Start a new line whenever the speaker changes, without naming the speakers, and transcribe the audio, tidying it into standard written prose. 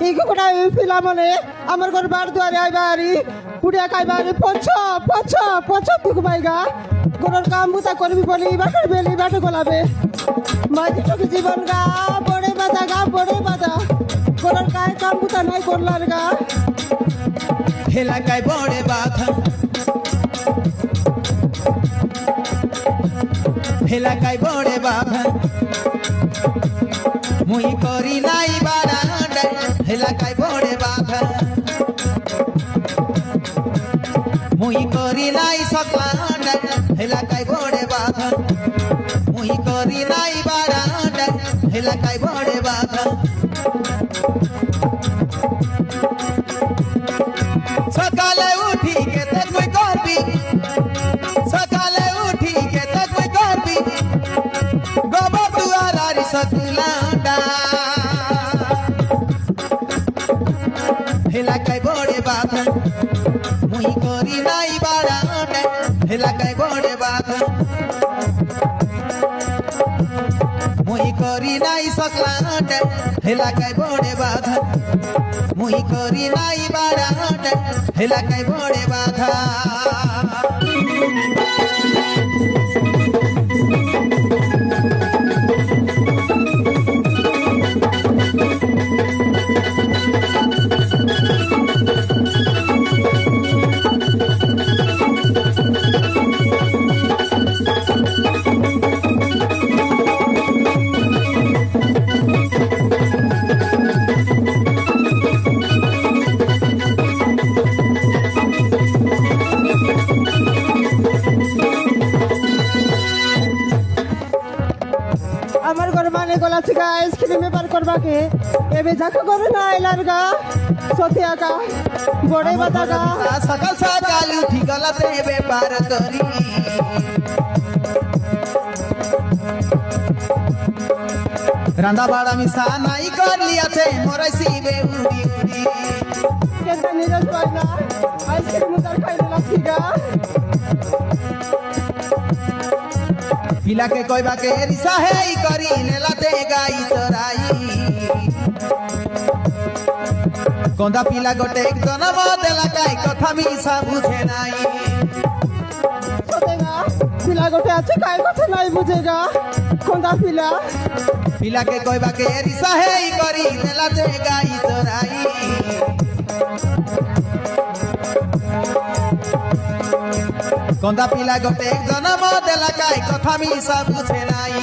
এই কুকুরা ফিলা মনে আমার ঘর বার দুয়ারে আইবারি কুড়িয়া খাইবারি পছ পছ পছ তুকু বাইগা ঘরের কাম বুতা করবি বলি বাটার বেলি বাটা গোলাবে মাঝি টুকি জীবন গা বড়ে বাজা গা বড়ে বাজা ঘরের কায় কাম বুতা নাই করলার গা
এলাকায় বড়ে বাধা এলাকায় বড়ে বাধা মুই করি নাই বারান্ডা এলাকায় বড়ে বাধা মুই করি নাই সকলান্ডা এলাকায় বড়ে বাধা মুই করি নাই বারান্ডা এলাকায় বড়ে বাধা সকালে উঠি কেতে তুই করবি সকালে উঠি কেতে তুই করবি গোবর দুয়ারারি সকলান্ডা এলাকায় বড়ে বাধা মুই করি নাই বারান্ডা এলাকায় বড়ে বাধা মুই করি নাই সকলান্ডা এলাকায় বড়ে বাধা মুই করি নাই বারান্ডা এলাকায় বড়ে বাধা
আমার ঘরে মানে গলা থেকে আইসক্রিম ব্যাপার করবাকে এবে ঝাঁকা করে না এলার গা সতিয়া গা বড়ে বাতা গা
সকাল সকাল উঠি গলাতে ব্যাপার করি রান্দা বাড়া মিশা নাই করলি আছে মরাইছি বে উড়ি উড়ি
কেনটা নিরজ পাই না আইসক্রিম তার খাইলে লাগছি গা
পিলাকে কইবাকে রিসা হেই করি নেলাতে গাই চরাই কন্দা পিলা গোটে জনম দেলাকাই কথা মিশা বুঝে নাই
সতেগা পিলা গোটে আছে কাই কথা নাই বুঝেগা কোনটা পিলা
পিলাকে কইবাকে রিসা হেই করি নেলাতে গাই চরাই কন্দা পিলা গোটে জনম দেলাকাই কথা মিশা বুঝে নাই